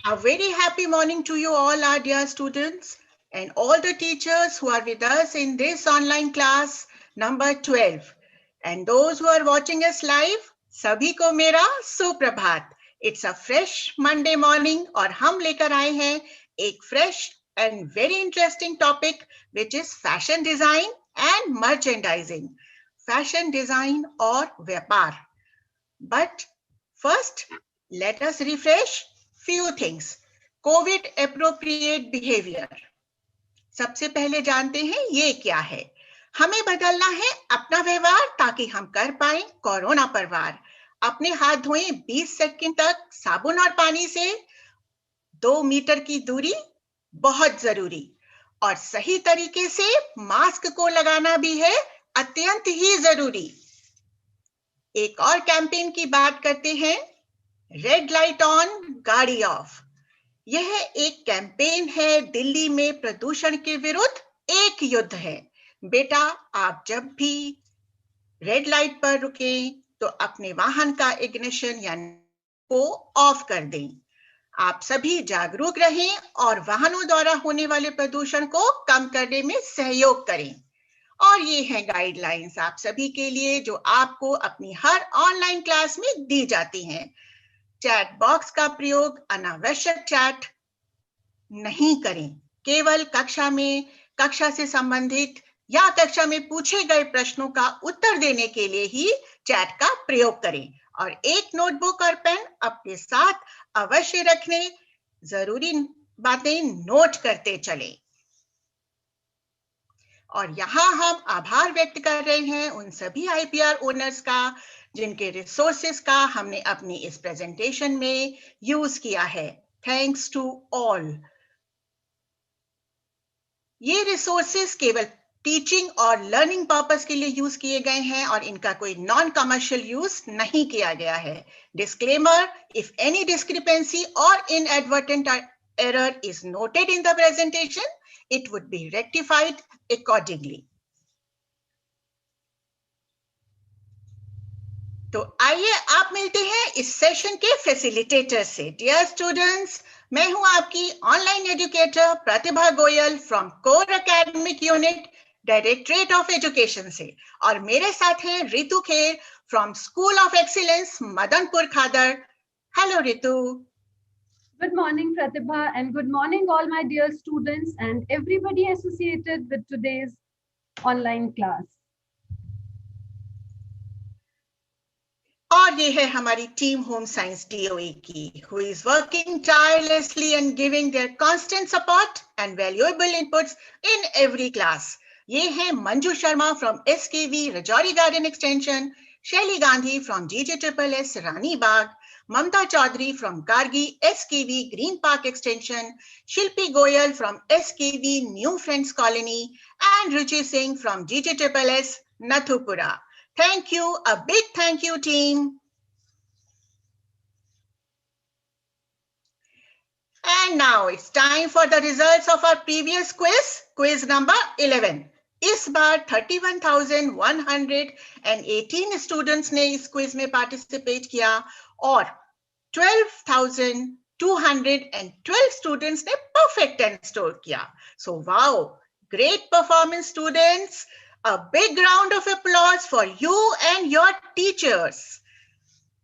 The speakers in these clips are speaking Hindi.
A very happy morning to you all, our dear students, and all the teachers who are with us in this online class number 12. And those who are watching us live, सभी को मेरा सुप्रभात. It's a fresh Monday morning और हम लेकर आए हैं एक fresh and very interesting topic which is fashion design and merchandising. Fashion design और व्यापार. But first, let us refresh few things. COVID appropriate behavior. सबसे पहले जानते हैं ये क्या है. हमें बदलना है अपना व्यवहार ताकि हम कर पाए कोरोना पर वार. अपने हाथ धोएं 20 सेकंड तक साबुन और पानी से. 2 मीटर की दूरी बहुत जरूरी. और सही तरीके से मास्क को लगाना भी है अत्यंत ही जरूरी. एक और कैंपेन की बात करते हैं. रेड लाइट ऑन, गाड़ी ऑफ. यह एक कैंपेन है दिल्ली में प्रदूषण के विरुद्ध एक युद्ध है. बेटा, आप जब भी रेड लाइट पर रुकें तो अपने वाहन का इग्निशन यानी को ऑफ कर दें. आप सभी जागरूक रहें और वाहनों द्वारा होने वाले प्रदूषण को कम करने में सहयोग करें. और ये हैं गाइडलाइंस आप सभी के लिए जो आपको अपनी हर ऑनलाइन क्लास में दी जाती हैं. चैट बॉक्स का प्रयोग अनावश्यक चैट नहीं करें. केवल कक्षा से संबंधित या कक्षा में पूछे गए प्रश्नों का उत्तर देने के लिए ही चैट का प्रयोग करें. और एक नोटबुक और पेन अपने साथ अवश्य रखने. जरूरी बातें नोट करते चलें. और यहाँ हम आभार व्यक्त कर रहे हैं उन सभी IPR ओनर्स का जिनके रिसोर्सेस का हमने अपनी इस प्रेजेंटेशन में यूज किया है. Thanks to all. ये रिसोर्सेस केवल टीचिंग और लर्निंग पर्पस के लिए यूज किए गए हैं और इनका कोई नॉन कमर्शियल यूज नहीं किया गया है. डिस्क्लेमर, इफ एनी डिस्क्रिपेंसी और inadvertent error is noted in the presentation, it would be rectified accordingly. तो आइए आप मिलते हैं इस सेशन के फैसिलिटेटर से. डियर स्टूडेंट्स, मैं हूं आपकी online educator Pratibha Goyal from core academic unit directorate of education से. और मेरे साथ हैं Ritu Kher from school of excellence Madanpur Khadar. Hello Ritu. Good morning, Pratibha, and good morning, all my dear students and everybody associated with today's online class. और ये है हमारी टीम होम साइंस DOE की, who is working tirelessly and giving their constant support and valuable inputs in every class. ये है Manju Sharma from SKV Rajouri garden extension, शैली Gandhi from GGSSS Rani Bagh, Mamta Chaudhary from Gargi SKV Green Park Extension, Shilpi Goyal from SKV New Friends Colony, and Ruchi Singh from GGSSS Nathupura. Thank you, a big thank you team. And now it's time for the results of our previous quiz number 11. इस बार 31,118 स्टूडेंट्स ने इस क्विज में पार्टिसिपेट किया और 12,212 स्टूडेंट्स ने परफेक्ट 10 स्कोर किया. So wow, great performance students. A big round of applause for you and your teachers.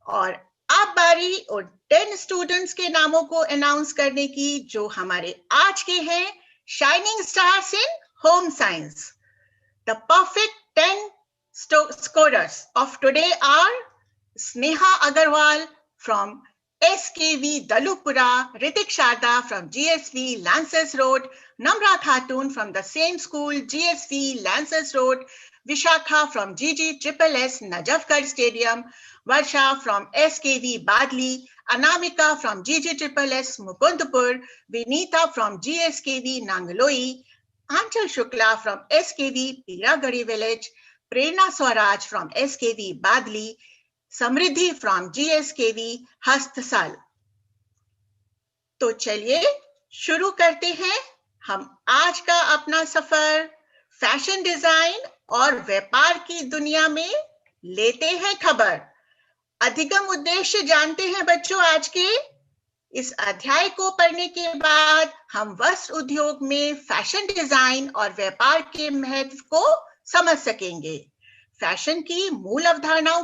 और अब बारी उन 10 स्टूडेंट्स के नामों को अनाउंस करने की जो हमारे आज के हैं shining stars in home science. The perfect 10 scorers of today are Sneha Agarwal from SKV Dalupura, Ritik Sharda from GSV Lancers Road, Namra Khatun from the same school GSV Lancers Road, Vishakha from GGSSS Najafgarh Stadium, Varsha from SKV Badli, Anamika from GGSSS Mukundpur, Vinita from GSKV Nangaloi, Anchal Shukla from SKV Piragadi Village, Prerna Swaraj from SKV Badli, Samriddhi from GSKV Hastsal. तो चलिए शुरू करते हैं हम आज का अपना सफर फैशन डिजाइन और व्यापार की दुनिया में. लेते हैं खबर. अधिगम उद्देश्य जानते हैं बच्चों आज के? इस अध्याय को पढ़ने के बाद हम वस्त्र उद्योग में फैशन डिजाइन और व्यापार के महत्व को समझ सकेंगे, फैशन की मूल अवधारणाओं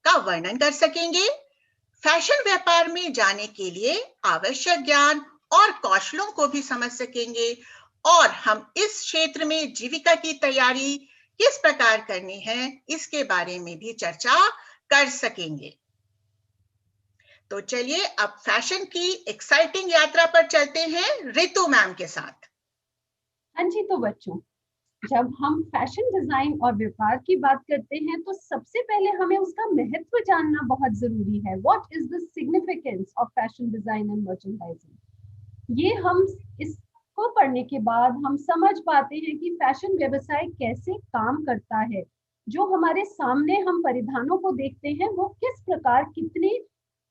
का वर्णन कर सकेंगे, फैशन व्यापार में जाने के लिए आवश्यक ज्ञान और कौशलों को भी समझ सकेंगे और हम इस क्षेत्र में जीविका की तैयारी किस प्रकार करनी है इसके बारे में भी चर्चा कर सकेंगे। तो चलिए अब फैशन की एक्साइटिंग यात्रा पर चलते हैं रितु मैम के साथ। हाँ जी, तो बच्चों, जब हम फैशन डिजाइन और व्यापार की बात करते हैं तो सबसे पहले हमें उसका महत्व जानना बहुत जरूरी है। What is the significance of fashion design and merchandising. ये हम इसको पढ़ने के बाद हम समझ पाते हैं कि फैशन व्यवसाय कैसे काम करता है। जो हमारे सामने हम परिधानों को देखते हैं वो किस प्रकार कितने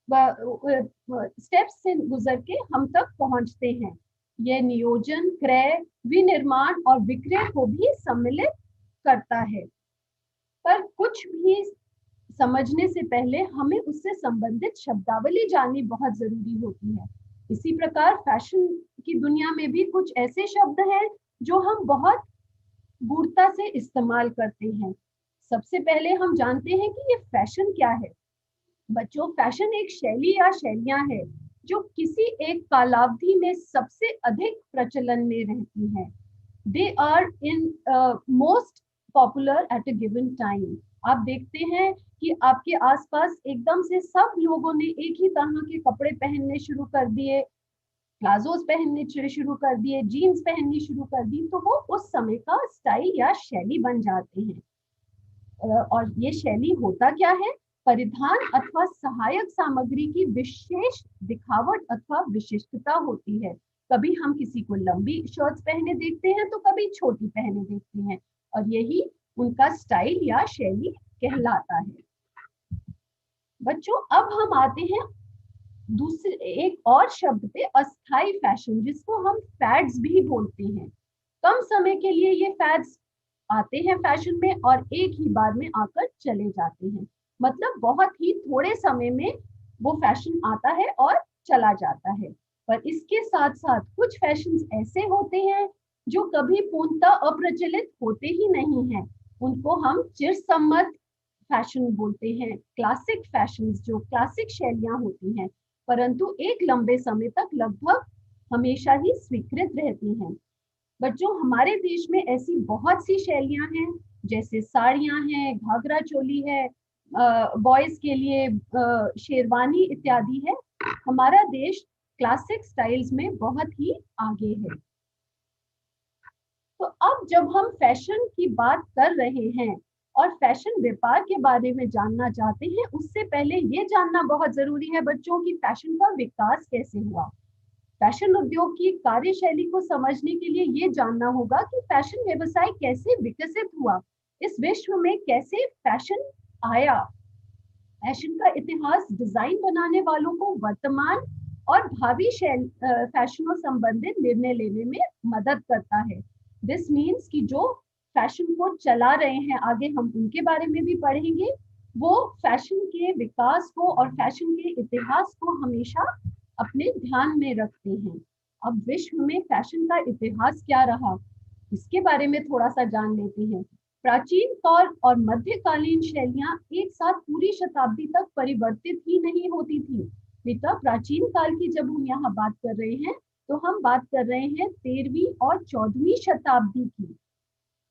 स्टेप्स से गुजर के हम तक पहुंचते हैं। यह नियोजन, क्रय, विनिर्माण और विक्रय को भी सम्मिलित करता है। पर कुछ भी समझने से पहले हमें उससे संबंधित शब्दावली जाननी बहुत जरूरी होती है। इसी प्रकार फैशन की दुनिया में भी कुछ ऐसे शब्द हैं जो हम बहुत गूढ़ता से इस्तेमाल करते हैं। सबसे पहले हम जानते हैं कि ये फैशन क्या है। बच्चों, फैशन एक शैली या शैलियां है जो किसी एक कालावधि में सबसे अधिक प्रचलन में रहती हैं। They are in most popular at a given time. आप देखते हैं कि आपके आसपास एकदम से सब लोगों ने एक ही तरह के कपड़े पहनने शुरू कर दिए, प्लाजोस पहनने शुरू कर दिए, जीन्स पहननी शुरू कर दी, तो वो उस समय का स्टाइल या शैली बन जाते हैं। और ये शैली होता क्या है? परिधान अथवा सहायक सामग्री की विशेष दिखावट अथवा विशिष्टता होती है। कभी हम किसी को लंबी शर्ट्स पहने देखते हैं तो कभी छोटी पहने देखते हैं, और यही उनका स्टाइल या शैली कहलाता है। बच्चों, अब हम आते हैं दूसरे एक और शब्द पे, अस्थाई फैशन, जिसको हम फैड्स भी बोलते हैं। कम समय के लिए ये फैड्स आते हैं फैशन में और एक ही बार में आकर चले जाते हैं। मतलब बहुत ही थोड़े समय में वो फैशन आता है और चला जाता है। पर इसके साथ साथ कुछ फैशन ऐसे होते हैं जो कभी पूर्णतः अप्रचलित होते ही नहीं हैं। उनको हम चिरसम्मत फैशन बोलते हैं, क्लासिक फैशन, जो क्लासिक शैलियां होती हैं परंतु एक लंबे समय तक लगभग हमेशा ही स्वीकृत रहती हैं। बच्चों, हमारे देश में ऐसी बहुत सी शैलियां हैं, जैसे साड़ियां हैं, घाघरा चोली है, बॉयज के लिए शेरवानी इत्यादि है। हमारा देश क्लासिक स्टाइल्स में बहुत ही आगे है। तो अब जब हम फैशन की बात कर रहे हैं और फैशन व्यापार के बारे में जानना चाहते हैं, उससे पहले ये जानना बहुत जरूरी है बच्चों कि फैशन का विकास कैसे हुआ। फैशन उद्योग की कार्यशैली को समझने के लिए ये जानना होगा कि फैशन व्यवसाय कैसे विकसित हुआ, इस विश्व में कैसे फैशन आया। फैशन का इतिहास डिजाइन बनाने वालों को वर्तमान और भावी फैशनों संबंधित निर्णय लेने में मदद करता है। दिस मीन्स कि जो फैशन को चला रहे हैं, आगे हम उनके बारे में भी पढ़ेंगे, वो फैशन के विकास को और फैशन के इतिहास को हमेशा अपने ध्यान में रखते हैं। अब विश्व में फैशन का इतिहास क्या रहा, इसके बारे में थोड़ा सा जान लेते हैं। प्राचीन काल और मध्यकालीन शैलियां एक साथ पूरी शताब्दी तक परिवर्तित ही नहीं होती थी। बेटा, प्राचीन काल की जब हम यहाँ बात कर रहे हैं तो हम बात कर रहे हैं 13वीं और 14वीं शताब्दी की।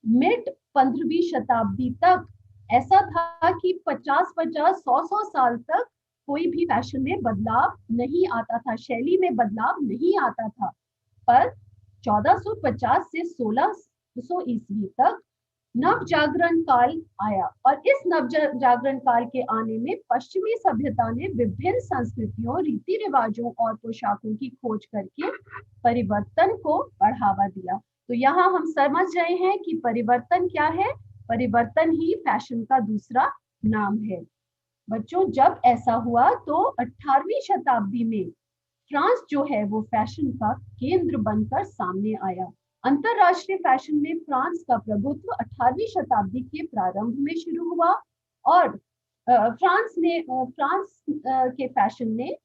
मिड 15वीं शताब्दी तक ऐसा था कि 50-50, 100-100 साल तक कोई भी फैशन में बदलाव नहीं आता था, शैली में बदलाव नहीं आता था। पर 1450 से 1600 ईस्वी तक नव जागरण काल आया, और इस नव जागरण काल के आने में पश्चिमी सभ्यता ने विभिन्न संस्कृतियों, रीति रिवाजों और पोशाकों की खोज करके परिवर्तन को बढ़ावा दिया। तो यहाँ हम समझ रहे हैं कि परिवर्तन क्या है? परिवर्तन ही फैशन का दूसरा नाम है। बच्चों, जब ऐसा हुआ तो 18वीं शताब्दी में फ्रांस जो है वो फैशन का केंद्र बनकर सामने आया। अंतरराष्ट्रीय फैशन में फ्रांस का प्रभुत्व 18वीं शताब्दी के प्रारंभ में शुरू हुआ और फ्रांस के फैशन ने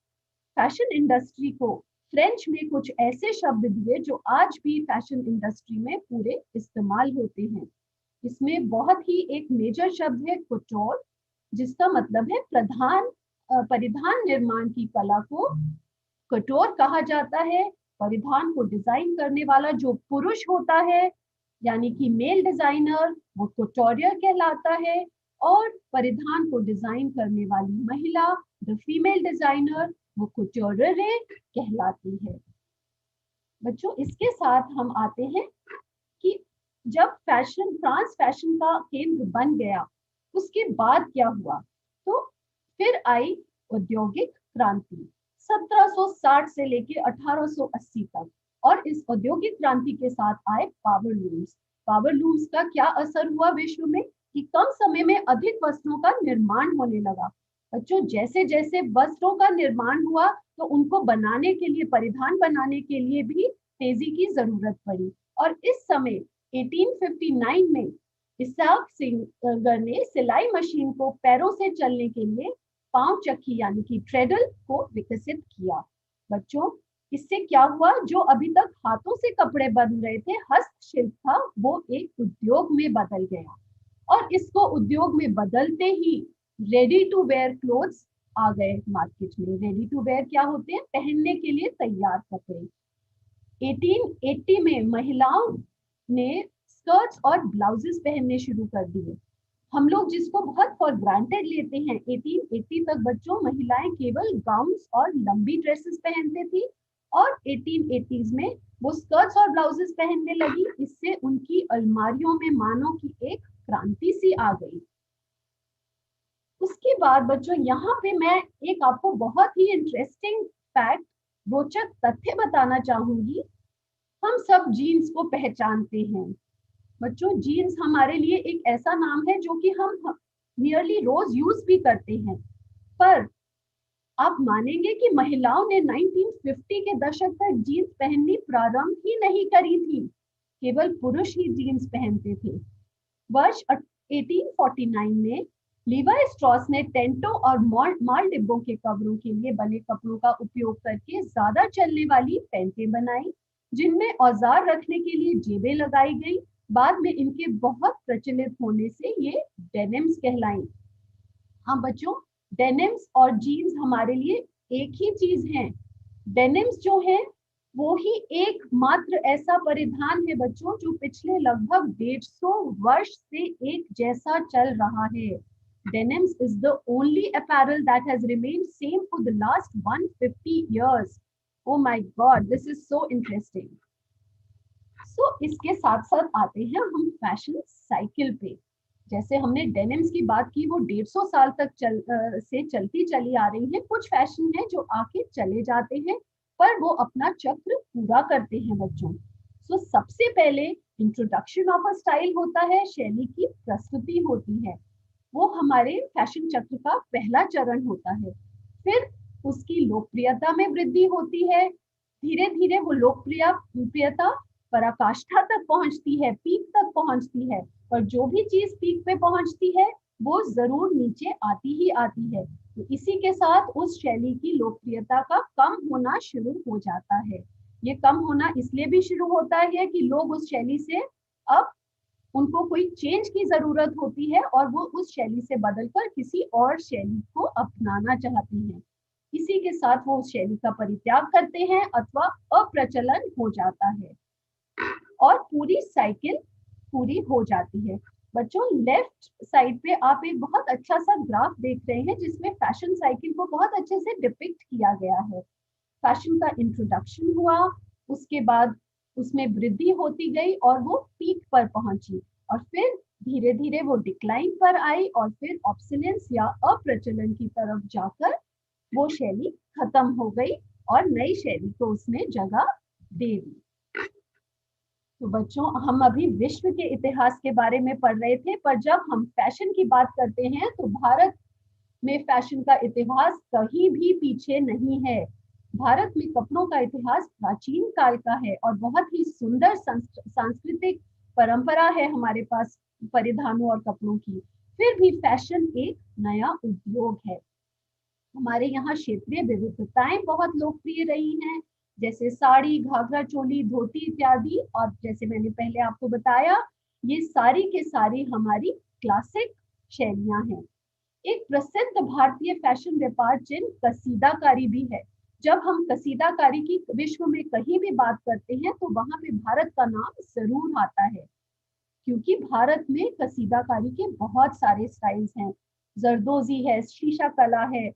फैशन इंडस्ट्री को फ्रेंच में कुछ ऐसे शब्द दिए जो आज भी फैशन इंडस्ट्री में पूरे इस्तेमाल होते हैं। इसमें बहुत ही एक मेजर शब्द है कुटोर, जिसका मतलब है परिधान निर्माण की कला को कटोर कहा जाता है। परिधान को डिजाइन करने वाला जो पुरुष होता है, यानी कि मेल डिजाइनर, वो कुटोरियर कहलाता है। और परिधान को डिजाइन करने वाली महिला, द फीमेल डिजाइनर, वो कुटोरियर कहलाती है। बच्चों, इसके साथ हम आते हैं कि जब फ्रांस फैशन का केंद्र बन गया, उसके बाद क्या हुआ? तो फिर आई औद्योगिक क्रांति 1760 से लेके 1880 तक। और इस औद्योगिक क्रांति के साथ आए पावर लूम्स। पावर लूम्स का क्या असर हुआ विश्व में कि कम समय में अधिक वस्त्रों का निर्माण होने लगा। बच्चों, जैसे जैसे वस्त्रों का निर्माण हुआ तो उनको बनाने के लिए, परिधान बनाने के लिए भी तेजी की जरूरत पड़ी। और इस समय 1859 में इसाक सिंगर ने सिलाई मशीन को पैरों से चलने के लिए पांव चक्की यानी कि ट्रेडल को विकसित किया। बच्चों, इससे क्या हुआ? जो अभी तक हाथों से कपड़े बन रहे थे, हस्तशिल्प था, वो एक उद्योग में बदल गया। और इसको उद्योग में बदलते ही रेडी टू वेयर क्लोथ्स आ गए मार्केट में। रेडी टू वेयर क्या होते हैं? पहनने के लिए तैयार कपड़े। 1880 में महिलाओं ने स्कर्ट्स और ब्लाउजेस पहनने शुरू कर दिए। हम लोग जिसको बहुत फॉर ग्रांटेड लेते हैं, 1880 तक बच्चों महिलाएं केवल गाउन्स और लंबी ड्रेसेस पहनते थी, और 1880s में वो स्कर्ट्स और ब्लाउजेस पहनने लगी। इससे उनकी अलमारियों में मानो की एक क्रांति सी आ गई। उसके बाद बच्चों, यहाँ पे मैं एक आपको बहुत ही इंटरेस्टिंग फैक्ट, रोचक तथ्य बताना चाहूंगी। हम सब जीन्स को पहचानते हैं। बच्चों, जीन्स हमारे लिए एक ऐसा नाम है जो कि हम नियरली रोज यूज भी करते हैं। पर आप मानेंगे कि महिलाओं ने 1950 के दशक तक जीन्स पहननी प्रारंभ ही नहीं करी थी। केवल पुरुष ही जीन्स पहनते थे। वर्ष 1849 में लीवी स्ट्रॉस ने टेंटों और माल डिब्बों के कवरों के लिए बने कपड़ों का उपयोग करके ज्यादा चलने वाली पैंटें बनाई, जिनमें औजार रखने के लिए जेबें लगाई गई। बाद में इनके बहुत प्रचलित होने से ये डेनिम्स कहलाई। हाँ बच्चों, डेनिम्स और जीन्स हमारे लिए एक ही चीज है। डेनिम्स जो है वो ही एकमात्र ऐसा परिधान है बच्चों जो पिछले लगभग 150 वर्ष से एक जैसा चल रहा है। Denims is the only apparel that has remained same for the last 150 years. Oh my God, this is so interesting. So इसके साथ साथ आते हैं हम फैशन साइकिल पे। जैसे हमने डेनिम्स की बात की, वो 150 साल तक चलती चली आ रही है। कुछ फैशन है जो आके चले जाते हैं, पर वो अपना चक्र पूरा करते हैं बच्चों। सो सबसे पहले इंट्रोडक्शन ऑफ अ स्टाइल होता है, शैली की प्रस्तुति होती है। वो हमारे फैशन चक्र का पहला चरण होता है। फिर उसकी लोकप्रियता में वृद्धि होती है। धीरे धीरे वो लोकप्रियता पराकाष्ठा तक पहुंचती है, पीक तक पहुंचती है। और जो भी चीज पीक पे पहुंचती है वो जरूर नीचे आती ही आती है। तो इसी के साथ उस शैली की लोकप्रियता का कम होना शुरू हो जाता है। ये कम होना इसलिए भी शुरू होता है कि लोग उस शैली से अब उनको कोई चेंज की जरूरत होती है और वो उस शैली से बदलकर किसी और शैली को अपनाना चाहते हैं। इसी के साथ वो उस शैली का परित्याग करते हैं अथवा अप्रचलन हो जाता है और पूरी साइकिल पूरी हो जाती है। बच्चों, लेफ्ट साइड पे आप एक बहुत अच्छा सा ग्राफ देख रहे हैं जिसमें फैशन साइकिल को बहुत अच्छे से डिपिक्ट किया गया है। फैशन का इंट्रोडक्शन हुआ, उसके बाद उसमें वृद्धि होती गई और वो पीक पर पहुंची, और फिर धीरे धीरे वो डिक्लाइन पर आई और फिर ऑब्सोलेंस या अप्रचलन की तरफ जाकर वो शैली खत्म हो गई और नई शैली को उसने जगह दे दी। तो बच्चों, हम अभी विश्व के इतिहास के बारे में पढ़ रहे थे, पर जब हम फैशन की बात करते हैं तो भारत में फैशन का इतिहास कहीं भी पीछे नहीं है। भारत में कपड़ों का इतिहास प्राचीन काल का है और बहुत ही सुंदर सांस्कृतिक परंपरा है हमारे पास परिधानों और कपड़ों की। फिर भी फैशन एक नया उद्योग है। हमारे यहाँ क्षेत्रीय विविधताएं बहुत लोकप्रिय रही हैं, जैसे साड़ी, घाघरा चोली, धोती इत्यादि। और जैसे मैंने पहले आपको बताया, ये सारी के सारी हमारी क्लासिक शैलियां हैं। एक प्रसिद्ध भारतीय फैशन व्यापार चिन्ह कसीदाकारी भी है। जब हम कसीदाकारी की विश्व में कहीं भी बात करते हैं तो वहां पे भारत का नाम जरूर आता है, क्योंकि भारत में कसीदाकारी के बहुत सारे स्टाइल्स हैं। जरदोजी है, शीशा कला है,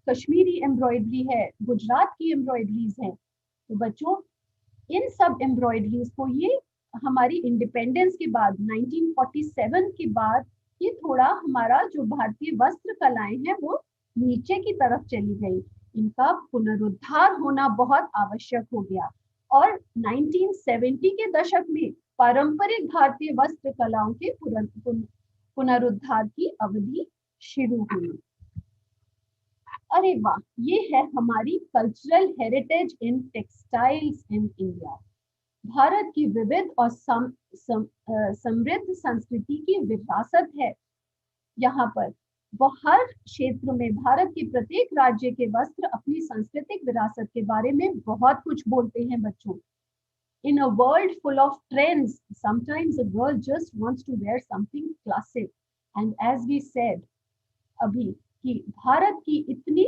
कश्मीरी एम्ब्रॉयडरी है, गुजरात की एम्ब्रॉयडरीज हैं। तो बच्चों, इन सब एम्ब्रॉयडरीज को ये हमारी इंडिपेंडेंस के बाद 1947 के बाद ये थोड़ा हमारा जो भारतीय वस्त्र कलाएं हैं वो नीचे की तरफ चली गई। इनका पुनरुद्धार होना बहुत आवश्यक हो गया और 1970 के दशक में पारंपरिक भारतीय वस्त्र कलाओं के पुनरुद्धार की अवधि शुरू हुई। अरे वाह, ये है हमारी cultural heritage in textiles in India. Bharat की विविध और समृद्ध संस्कृति की विरासत है यहाँ पर। वह हर क्षेत्र में भारत के प्रत्येक राज्य के वस्त्र अपनी सांस्कृतिक विरासत के बारे में बहुत कुछ बोलते हैं बच्चों। In a world full of trends, sometimes a girl just wants to wear something classic. And as we said अभी कि भारत की इतनी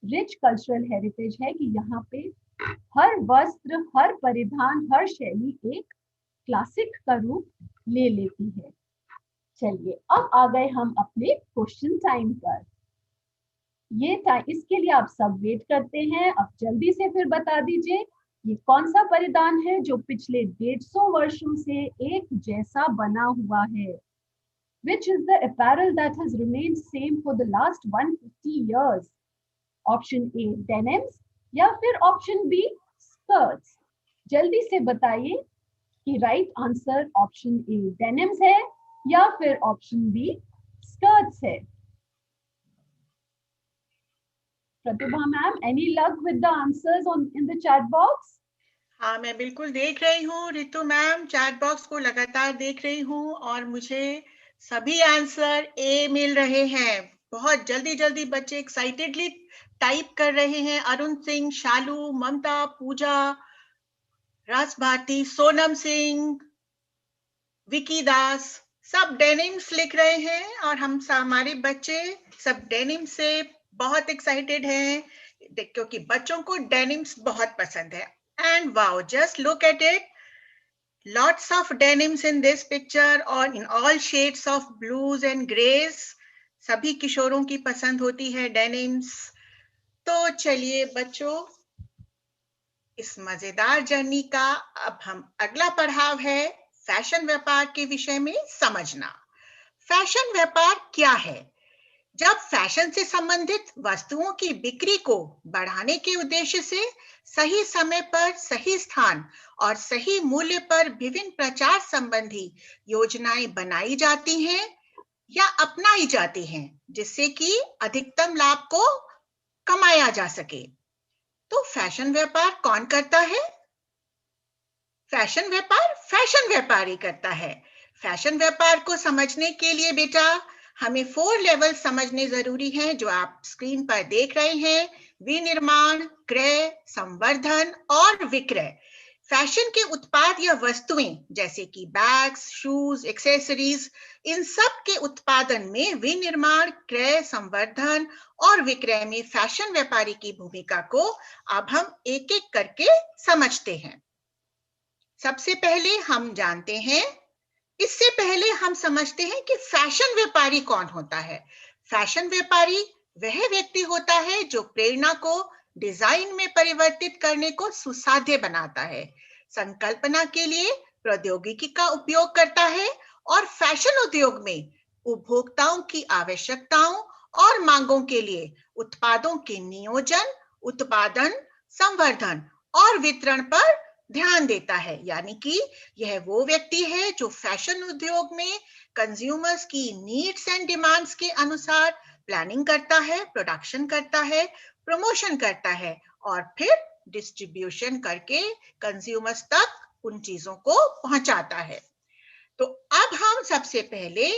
रिच कल्चरल हेरिटेज है कि यहाँ पे हर वस्त्र, हर परिधान, हर शैली एक क्लासिक का रूप ले लेती है। चलिए अब आ गए हम अपने क्वेश्चन टाइम पर। ये टाइम, इसके लिए आप सब वेट करते हैं। अब जल्दी से फिर बता दीजिए, ये कौन सा परिधान है जो पिछले 150 वर्षों से एक जैसा बना हुआ है? Which is the apparel that has remained same for the last 150 years? Option A denims या फिर ऑप्शन बी skirts? जल्दी से बताइए कि right answer option A denims है या फिर ऑप्शन बी skirts है। Pratibha ma'am, any luck with the answers on in the chat box? हाँ, मैं बिल्कुल देख रही हूँ रितु मैम, चैट बॉक्स को लगातार देख रही हूँ और मुझे सभी आंसर ए मिल रहे हैं। बहुत जल्दी जल्दी बच्चे एक्साइटेडली टाइप कर रहे हैं। अरुण सिंह, शालू, ममता, पूजा, रास भारती, सोनम सिंह, विकी दास, सब डेनिम्स लिख रहे हैं और हमारे बच्चे सब डेनिम से बहुत एक्साइटेड हैं क्योंकि बच्चों को डेनिम्स बहुत पसंद है। And wow, just look at it. Lots of denims in this picture or in all shades of blues and grays. सभी किशोरों की पसंद होती है डेनिम्स। तो चलिए बच्चों, इस मजेदार जर्नी का अब हम अगला पड़ाव है फैशन व्यापार के विषय में समझना। फैशन व्यापार क्या है? जब फैशन से संबंधित वस्तुओं की बिक्री को बढ़ाने के उद्देश्य से सही समय पर, सही स्थान और सही मूल्य पर विभिन्न प्रचार संबंधी योजनाएं बनाई जाती हैं या अपनाई जाती हैं, जिससे कि अधिकतम लाभ को कमाया जा सके। तो फैशन व्यापार कौन करता है? फैशन व्यापार ही करता है। फैशन व्यापार को समझने के लिए बेटा हमें 4 लेवल समझने जरूरी हैं, जो आप स्क्रीन पर देख रहे हैं। विनिर्माण, क्रय, संवर्धन और विक्रय। फैशन के उत्पाद या वस्तुएं जैसे कि बैग्स, शूज, एक्सेसरीज, इन सब के उत्पादन में विनिर्माण, क्रय, संवर्धन और विक्रय में फैशन व्यापारी की भूमिका को अब हम एक एक करके समझते हैं। सबसे पहले हम जानते हैं, इससे पहले हम समझते हैं कि फैशन व्यापारी कौन होता है। फैशन व्यापारी वह व्यक्ति होता है जो प्रेरणा को डिजाइन में परिवर्तित करने को सुसाध्य बनाता है, संकल्पना के लिए प्रौद्योगिकी का उपयोग करता है और फैशन उद्योग में उपभोक्ताओं की आवश्यकताओं और मांगों के लिए उत्पादों के नियोजन, उत्पादन, संवर्धन और वितरण पर ध्यान देता है। यानी कि यह वो व्यक्ति है जो फैशन उद्योग में कंज्यूमर्स की नीड्स एंड डिमांड्स के अनुसार प्लानिंग करता है, प्रोडक्शन करता है, प्रमोशन करता है और फिर डिस्ट्रीब्यूशन करके कंज्यूमर्स तक उन चीजों को पहुंचाता है। तो अब हम सबसे पहले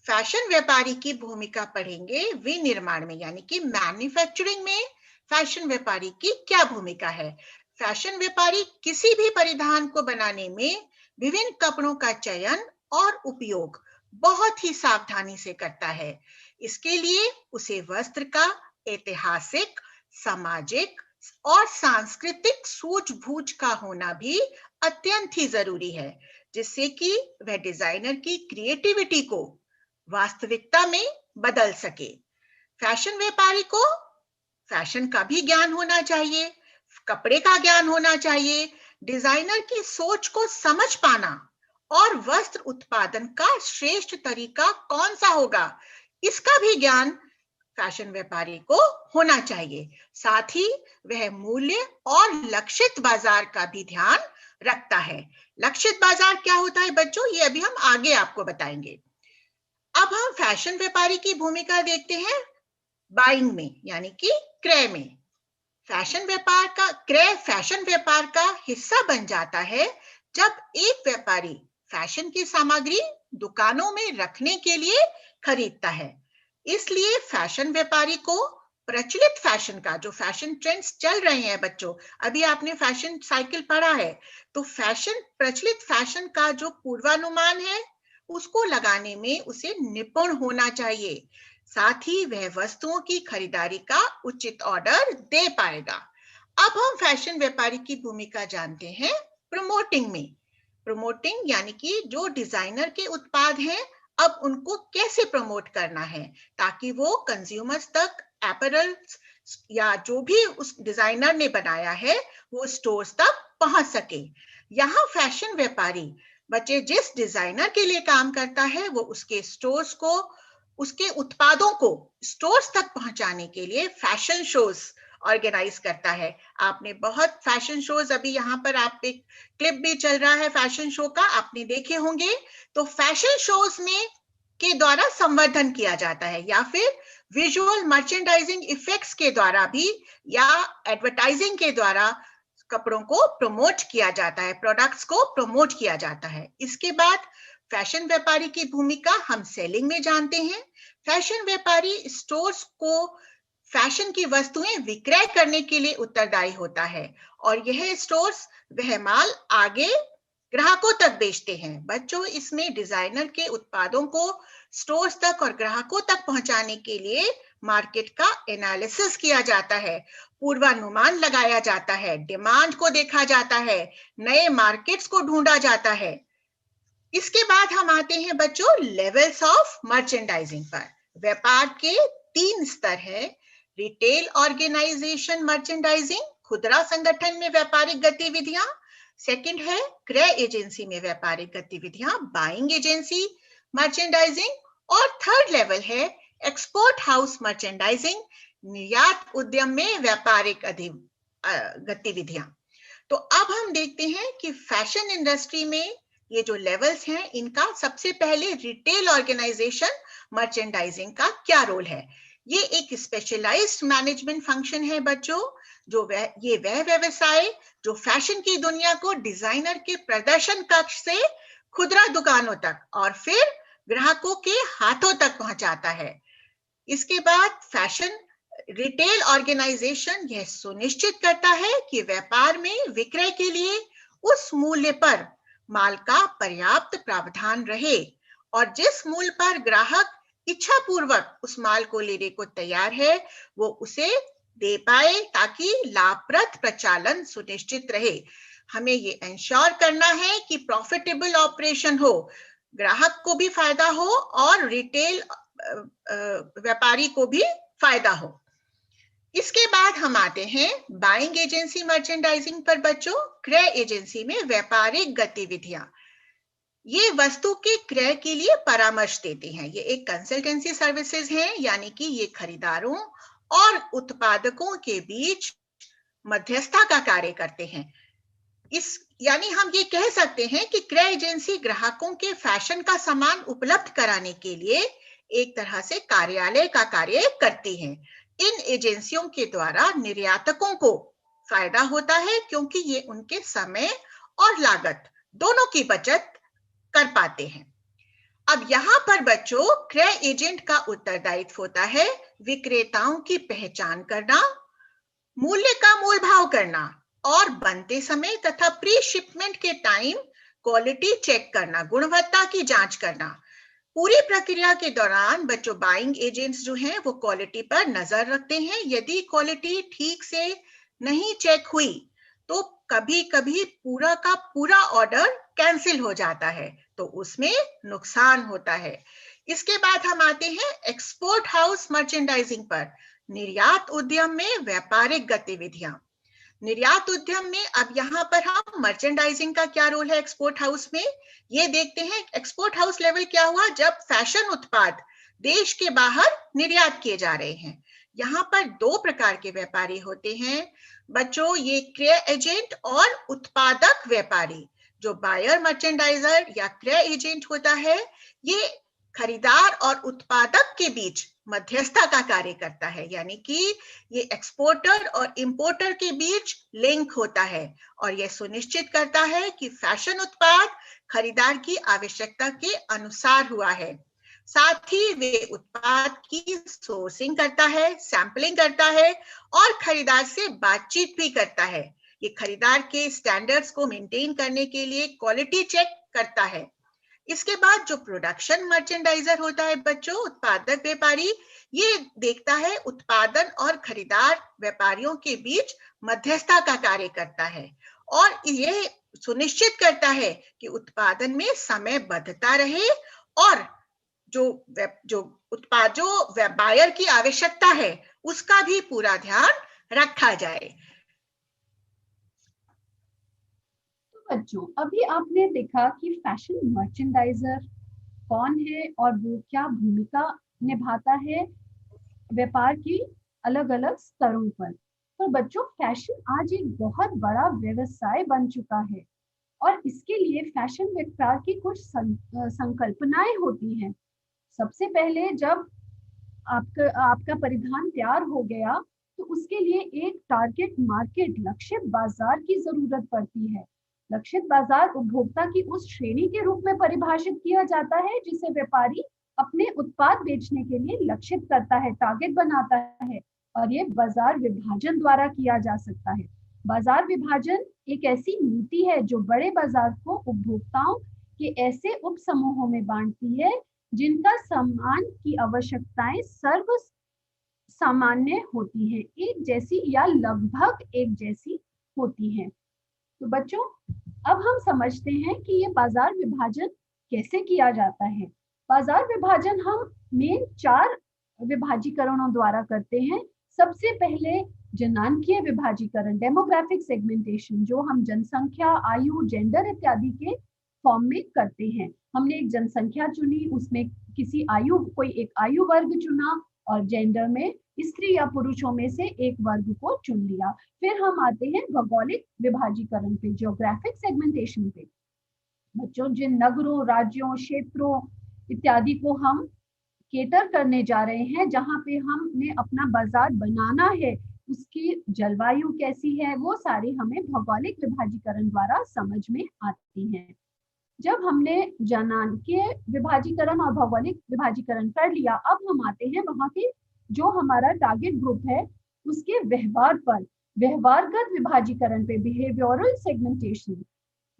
फैशन व्यापारी की भूमिका पढ़ेंगे विनिर्माण में, यानी कि मैन्युफैक्चरिंग में फैशन व्यापारी की क्या भूमिका है। फैशन व्यापारी किसी भी परिधान को बनाने में विभिन्न कपड़ों का चयन और उपयोग बहुत ही सावधानी से करता है। इसके लिए उसे वस्त्र का ऐतिहासिक, सामाजिक और सांस्कृतिक सूझबूझ का होना भी अत्यंत ही जरूरी है, जिससे कि वह डिजाइनर की क्रिएटिविटी को वास्तविकता में बदल सके। फैशन व्यापारी को फैशन का भी ज्ञान होना चाहिए, कपड़े का ज्ञान होना चाहिए, डिजाइनर की सोच को समझ पाना और वस्त्र उत्पादन का श्रेष्ठ तरीका कौन सा होगा, इसका भी ज्ञान फैशन व्यापारी को होना चाहिए। साथ ही वह मूल्य और लक्षित बाजार का भी ध्यान रखता है। लक्षित बाजार क्या होता है बच्चों, ये अभी हम आगे आपको बताएंगे। अब हम फैशन व्यापारी की भूमिका देखते हैं बाइंग में, यानी कि क्रय में। क्रय फैशन व्यापार का हिस्सा बन जाता है जब एक व्यापारी फैशन की सामग्री दुकानों में रखने के लिए खरीदता है। इसलिए फैशन व्यापारी को प्रचलित फैशन का, जो फैशन ट्रेंड्स चल रहे हैं बच्चों, अभी आपने फैशन साइकिल पढ़ा है, तो प्रचलित फैशन का जो पूर्वानुमान है उसको लगाने में उसे निपुण होना चाहिए। साथ ही वह वस्तुओं की खरीदारी का उचित ऑर्डर दे पाएगा। अब हम फैशन व्यापारी की भूमिका जानते हैं प्रमोटिंग में। प्रमोटिंग यानी कि जो डिजाइनर के उत्पाद हैं, अब उनको कैसे प्रमोट करना है ताकि वो कंज्यूमर्स तक एपरल या जो भी उस डिजाइनर ने बनाया है वो स्टोर्स तक पहुंच सके। यहाँ फैशन व्यापारी बच्चे जिस डिजाइनर के लिए काम करता है वो उसके स्टोर्स को, उसके उत्पादों को स्टोर्स तक पहुंचाने के लिए फैशन शोज ऑर्गेनाइज करता है। आपने बहुत फैशन शोज, अभी यहाँ पर आप एक क्लिप भी चल रहा है फैशन शो का, आपने देखे होंगे। तो फैशन शोज में के द्वारा संवर्धन किया जाता है या फिर विजुअल मर्चेंडाइजिंग इफेक्ट्स के द्वारा भी या एडवर्टाइजिंग के द्वारा कपड़ों को प्रमोट किया जाता है, प्रोडक्ट्स को प्रमोट किया जाता है। इसके बाद फैशन व्यापारी की भूमिका हम सेलिंग में जानते हैं। फैशन व्यापारी स्टोर्स को फैशन की वस्तुएं विक्रय करने के लिए उत्तरदायी होता है और यह स्टोर्स वह माल आगे ग्राहकों तक बेचते हैं। बच्चों, इसमें डिजाइनर के उत्पादों को स्टोर्स तक और ग्राहकों तक पहुंचाने के लिए मार्केट का एनालिसिस किया जाता है, पूर्वानुमान लगाया जाता है, डिमांड को देखा जाता है, नए मार्केट्स को ढूंढा जाता है। इसके बाद हम आते हैं बच्चों लेवल्स ऑफ मर्चेंडाइजिंग पर। व्यापार के 3 स्तर है। रिटेल ऑर्गेनाइजेशन मर्चेंडाइजिंग, खुदरा संगठन में व्यापारिक गतिविधियां। सेकंड है क्रय एजेंसी में व्यापारिक गतिविधियां, बाइंग एजेंसी मर्चेंडाइजिंग। और थर्ड लेवल है एक्सपोर्ट हाउस मर्चेंडाइजिंग, निर्यात उद्यम में व्यापारिक गतिविधियां। तो अब हम देखते हैं कि फैशन इंडस्ट्री में ये जो लेवल्स हैं, इनका सबसे पहले रिटेल ऑर्गेनाइजेशन मर्चेंडाइजिंग का क्या रोल है। ये एक स्पेशलाइज्ड मैनेजमेंट फंक्शन है बच्चों, जो वह व्यवसाय जो फैशन की दुनिया को डिजाइनर के प्रदर्शन कक्ष से खुदरा दुकानों तक और फिर ग्राहकों के हाथों तक पहुंचाता है। इसके बाद फैशन रिटेल ऑर्गेनाइजेशन यह सुनिश्चित करता है कि व्यापार में विक्रय के लिए उस मूल्य पर माल का पर्याप्त प्रावधान रहे और जिस मूल्य पर ग्राहक इच्छा पूर्वक उस माल को लेने को तैयार है वो उसे दे पाए ताकि लाभप्रद प्रचालन सुनिश्चित रहे। हमें ये इंश्योर करना है कि प्रॉफिटेबल ऑपरेशन हो, ग्राहक को भी फायदा हो और रिटेल व्यापारी को भी फायदा हो। इसके बाद हम आते हैं बाइंग एजेंसी मर्चेंडाइजिंग पर बच्चों। क्रय एजेंसी में व्यापारिक गतिविधियां, ये वस्तु के क्रय के लिए परामर्श देते हैं। ये एक कंसल्टेंसी सर्विसेज है, यानी कि ये खरीदारों और उत्पादकों के बीच मध्यस्थता का कार्य करते हैं। यानी हम ये कह सकते हैं कि क्रय एजेंसी ग्राहकों के फैशन का सामान उपलब्ध कराने के लिए एक तरह से कार्यालय का कार्य करती हैं। इन एजेंसियों के द्वारा निर्यातकों को फायदा होता है क्योंकि ये उनके समय और लागत दोनों की बचत कर पाते हैं। अब यहाँ पर बच्चों क्रय एजेंट का उत्तरदायित्व होता है विक्रेताओं की पहचान करना, मूल्य का मोल भाव करना और बनते समय तथा प्री शिपमेंट के टाइम क्वालिटी चेक करना, गुणवत्ता की जांच करना। पूरी प्रक्रिया के दौरान बच्चों बाइंग एजेंट्स जो हैं वो क्वालिटी पर नजर रखते हैं। यदि क्वालिटी ठीक से नहीं चेक हुई तो कभी कभी पूरा का पूरा ऑर्डर कैंसिल हो जाता है, तो उसमें नुकसान होता है। इसके बाद हम आते हैं एक्सपोर्ट हाउस मर्चेंडाइजिंग पर। निर्यात उद्यम में व्यापारिक गतिविधियां। निर्यात उद्यम में अब यहाँ पर हम मर्चेंडाइजिंग का क्या रोल है एक्सपोर्ट हाउस में, ये देखते हैं। एक्सपोर्ट हाउस लेवल क्या हुआ, जब फैशन उत्पाद देश के बाहर निर्यात किए जा रहे हैं। यहाँ पर दो प्रकार के व्यापारी होते हैं बच्चों, ये क्रय एजेंट और उत्पादक व्यापारी। जो बायर मर्चेंडाइजर या क्रय एजेंट होता है, ये खरीदार और उत्पादक के बीच मध्यस्थता का कार्य करता है, यानी कि ये एक्सपोर्टर और इंपोर्टर के बीच लिंक होता है और यह सुनिश्चित करता है कि फैशन उत्पाद खरीदार की आवश्यकता के अनुसार हुआ है। साथ ही वे उत्पाद की सोर्सिंग करता है, सैंपलिंग करता है और खरीदार से बातचीत भी करता है। ये खरीदार के स्टैंडर्ड्स को मेंटेन करने के लिए क्वालिटी चेक करता है। इसके बाद जो प्रोडक्शन मर्चेंडाइजर होता है बच्चों, उत्पादक व्यापारी, ये देखता है उत्पादन और खरीदार व्यापारियों के बीच मध्यस्थता का कार्य करता है और यह सुनिश्चित करता है कि उत्पादन में समयबद्धता रहे और जो बायर की आवश्यकता है उसका भी पूरा ध्यान रखा जाए। बच्चों अभी आपने देखा कि फैशन मर्चेंडाइजर कौन है और वो क्या भूमिका निभाता है व्यापार की अलग अलग स्तरों पर। तो बच्चों फैशन आज एक बहुत बड़ा व्यवसाय बन चुका है और इसके लिए फैशन व्यापार की कुछ संकल्पनाएं होती हैं। सबसे पहले जब आपका परिधान तैयार हो गया तो उसके लिए एक टारगेट मार्केट, लक्षित बाजार की जरूरत पड़ती है। लक्षित बाजार उपभोक्ता की उस श्रेणी के रूप में परिभाषित किया जाता है जिसे व्यापारी अपने उत्पाद बेचने के लिए लक्षित करता है, टारगेट बनाता है, और ये बाजार विभाजन द्वारा किया जा सकता है। बाजार विभाजन एक ऐसी नीति है जो बड़े बाजार को उपभोक्ताओं के ऐसे उप समूहों में बांटती है जिनका सामान की आवश्यकताएं सर्व सामान्य होती है, एक जैसी या लगभग एक जैसी होती है। तो बच्चों अब हम समझते हैं कि ये बाजार विभाजन कैसे किया जाता है। बाजार विभाजन हम मेन 4 विभाजीकरणों द्वारा करते हैं। सबसे पहले जनांकीय विभाजीकरण, डेमोग्राफिक सेगमेंटेशन, जो हम जनसंख्या, आयु, जेंडर इत्यादि के फॉर्म में करते हैं। हमने एक जनसंख्या चुनी, उसमें कोई एक आयु वर्ग चुना और जेंडर में स्त्री या पुरुषों में से एक वर्ग को चुन लिया। फिर हम आते हैं भौगोलिक विभाजीकरण पे, जियोग्राफिक सेगमेंटेशन पे। बच्चों जिन नगरों, राज्यों, क्षेत्रों इत्यादि को हम केटर करने जा रहे हैं, जहां पे हमने अपना बाजार बनाना है, उसकी जलवायु कैसी है, वो सारी हमें भौगोलिक विभाजीकरण द्वारा समझ में आती हैं। जब हमने जनांकीय विभाजीकरण और भौगोलिक विभाजीकरण कर लिया, अब हम आते हैं वहां के जो हमारा टारगेट ग्रुप है उसके व्यवहार पर, व्यवहारगत विभाजीकरण पे, बिहेवियरल सेगमेंटेशन।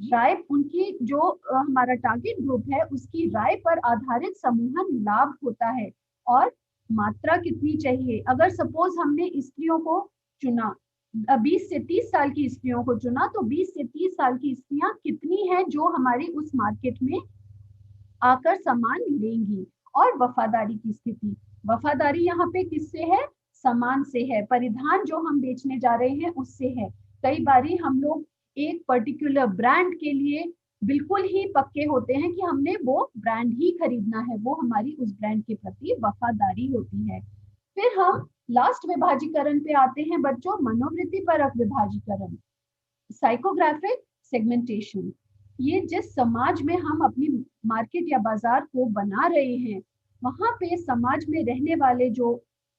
राय, उनकी जो हमारा टारगेट ग्रुप है उसकी राय पर आधारित समूहन लाभ होता है और मात्रा कितनी चाहिए। अगर सपोज हमने स्त्रियों को चुना, 20 से 30 साल की स्त्रियों को चुना, तो 20 से 30 साल की स्त्रियां कितनी हैं जो हमारी उस मार्केट में आकर सामान लेंगी। और वफादारी की स्थिति, वफादारी यहाँ पे किससे है, सामान से है, परिधान जो हम बेचने जा रहे हैं उससे है। कई बारी हम लोग एक पर्टिकुलर ब्रांड के लिए बिल्कुल ही पक्के होते हैं कि हमने वो ब्रांड ही खरीदना है, वो हमारी उस ब्रांड के प्रति वफादारी होती है। फिर हम लास्ट विभाजीकरण पे आते हैं बच्चों, मनोवृत्ति परक विभाजीकरण, साइकोग्राफिक सेगमेंटेशन। ये जिस समाज में हम अपनी मार्केट या बाजार को बना रहे हैं, वहां पे समाज में रहने वाले जो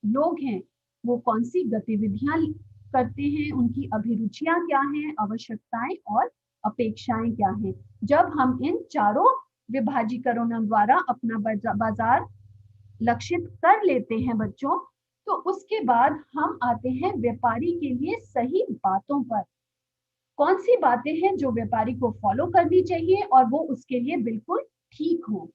लोग हैं वो कौन सी गतिविधियां करते हैं, उनकी अभिरुचियां क्या हैं, आवश्यकताएं और अपेक्षाएं क्या हैं। जब हम इन चारों विभाजीकरण द्वारा अपना बाजार लक्षित कर लेते हैं बच्चों, तो उसके बाद हम आते हैं व्यापारी के लिए सही बातों पर। कौन सी बातें हैं जो व्यापारी को फॉलो करनी चाहिए और वो उसके लिए बिल्कुल ठीक हो।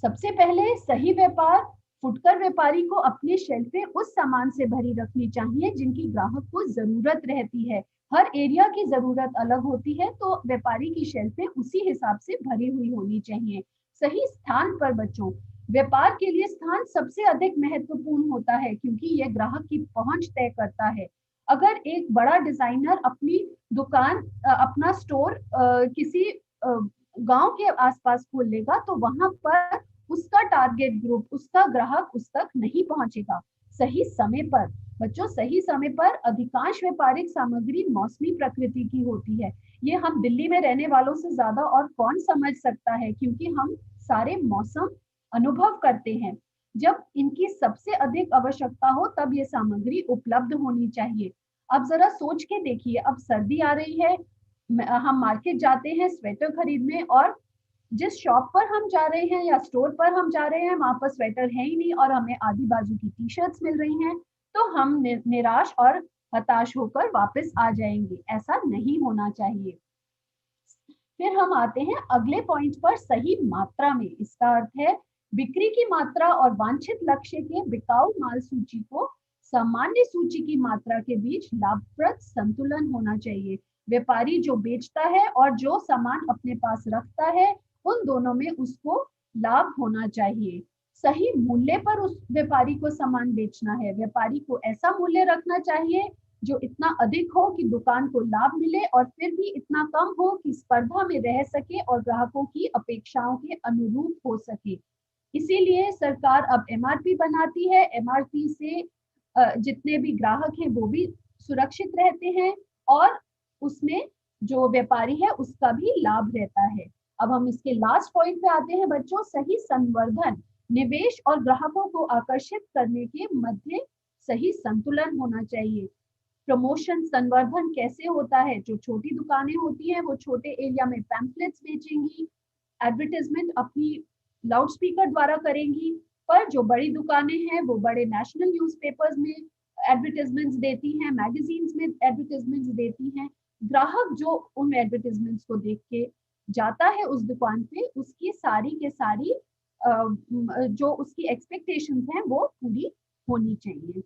सबसे पहले सही व्यापार, फुटकर व्यापारी को अपनी शेल्फें उस सामान से भरी रखनी चाहिए जिनकी ग्राहक को जरूरत रहती है। हर एरिया की जरूरत अलग होती है, तो व्यापारी की शेल्फें उसी हिसाब से भरी हुई होनी चाहिए। सही स्थान पर बच्चों, व्यापार के लिए स्थान सबसे अधिक महत्वपूर्ण होता है क्योंकि यह ग्राहक की पहुंच तय करता है। अगर एक बड़ा डिजाइनर अपनी दुकान अपना स्टोर किसी गांव के आसपास खोल लेगा तो वहां पर उसका टारगेट ग्रुप, उसका ग्राहक उस तक नहीं पहुंचेगा। सही समय पर बच्चों, सही समय पर अधिकांश व्यापारिक सामग्री मौसमी प्रकृति की होती है। ये हम दिल्ली में रहने वालों से ज्यादा और कौन समझ सकता है, क्योंकि हम सारे मौसम अनुभव करते हैं। जब इनकी सबसे अधिक आवश्यकता हो तब ये सामग्री उपलब्ध होनी चाहिए। अब जरा सोच के देखिए, अब सर्दी आ रही है, हम मार्केट जाते हैं स्वेटर खरीदने और जिस शॉप पर हम जा रहे हैं या स्टोर पर हम जा रहे हैं वहां पर स्वेटर है ही नहीं और हमें आधी बाजू की टी शर्ट्स मिल रही हैं, तो हम निराश और हताश होकर वापस आ जाएंगे। ऐसा नहीं होना चाहिए। फिर हम आते हैं अगले पॉइंट पर, सही मात्रा में। इसका अर्थ है बिक्री की मात्रा और वांछित लक्ष्य के बिकाऊ माल सूची को सामान्य सूची की मात्रा के बीच लाभप्रद संतुलन होना चाहिए। व्यापारी जो बेचता है और जो सामान अपने पास रखता है, उन दोनों में उसको लाभ होना चाहिए। सही मूल्य पर उस व्यापारी को सामान बेचना है। व्यापारी को ऐसा मूल्य रखना चाहिए जो इतना अधिक हो कि दुकान को लाभ मिले और फिर भी इतना कम हो कि स्पर्धा में रह सके और ग्राहकों की अपेक्षाओं के अनुरूप हो सके। इसीलिए सरकार अब एमआरपी बनाती है। एमआरपी से जितने भी ग्राहक हैं वो भी सुरक्षित रहते हैं और उसमें जो व्यापारी है उसका भी लाभ रहता है। अब हम इसके लास्ट पॉइंट पे आते हैं बच्चों, सही संवर्धन। निवेश और ग्राहकों को आकर्षित करने के मध्य सही संतुलन होना चाहिए। प्रमोशन संवर्धन कैसे होता है? जो छोटी दुकानें होती हैं वो छोटे एरिया में पैम्फलेट्स बेचेंगी, एडवर्टाइजमेंट अपनी लाउडस्पीकर द्वारा करेंगी, पर जो बड़ी दुकानें हैं वो बड़े नेशनल न्यूज़पेपर्स में एडवर्टाइजमेंट्स देती हैं, मैगजीन्स में एडवर्टाइजमेंट्स देती हैं। ग्राहक जो उन एडवर्टाइजमेंट्स को देख के जाता है उस दुकान पे, उसकी सारी के सारी जो उसकी एक्सपेक्टेशंस हैं वो पूरी होनी चाहिए।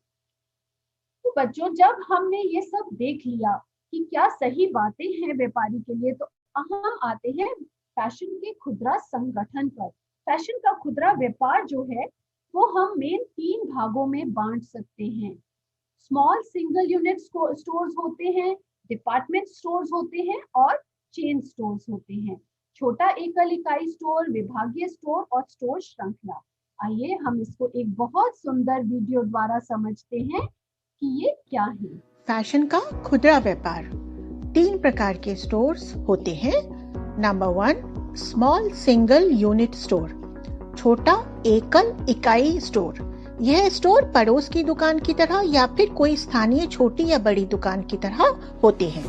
तो बच्चों, जब हमने ये सब देख लिया कि क्या सही बातें हैं व्यापारी के लिए, तो हम आते हैं फैशन के खुदरा संगठन पर। फैशन का खुदरा व्यापार जो है वो हम मेन 3 भागों में बांट सकते हैं। स्मॉल सिंगल यूनिट स्टोर्स होते हैं, डिपार्टमेंट स्टोर्स होते हैं और चेन स्टोर्स होते हैं। छोटा एकल इकाई स्टोर, विभागीय स्टोर और स्टोर श्रृंखला। आइए हम इसको एक बहुत सुंदर वीडियो द्वारा समझते हैं कि ये क्या है। फैशन का खुदरा व्यापार। 3 प्रकार के स्टोर्स होते हैं। Number 1, small single unit store, छोटा एकल इकाई स्टोर। यह स्टोर पड़ोस की दुकान की तरह या फिर कोई स्थानीय छोटी या बड़ी दुकान की तरह होते हैं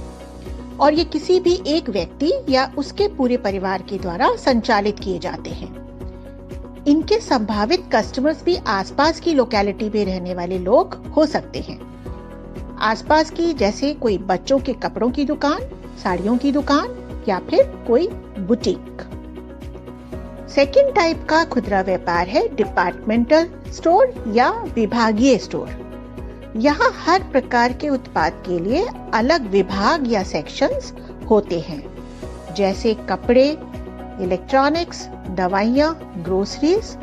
और ये किसी भी एक व्यक्ति या उसके पूरे परिवार के द्वारा संचालित किए जाते हैं। इनके संभावित कस्टमर्स भी आसपास की लोकेलिटी में रहने वाले लोग हो सकते हैं। आसपास की, जैसे कोई बच्चों के कपड़ों की दुकान, साड़ियों की दुकान या फिर कोई बुटीक। सेकंड टाइप का खुदरा व्यापार है डिपार्टमेंटल स्टोर या विभागीय स्टोर। यहाँ हर प्रकार के उत्पाद के लिए अलग विभाग या सेक्शंस होते हैं, जैसे कपड़े, इलेक्ट्रॉनिक्स, दवाइयाँ, ग्रोसरीज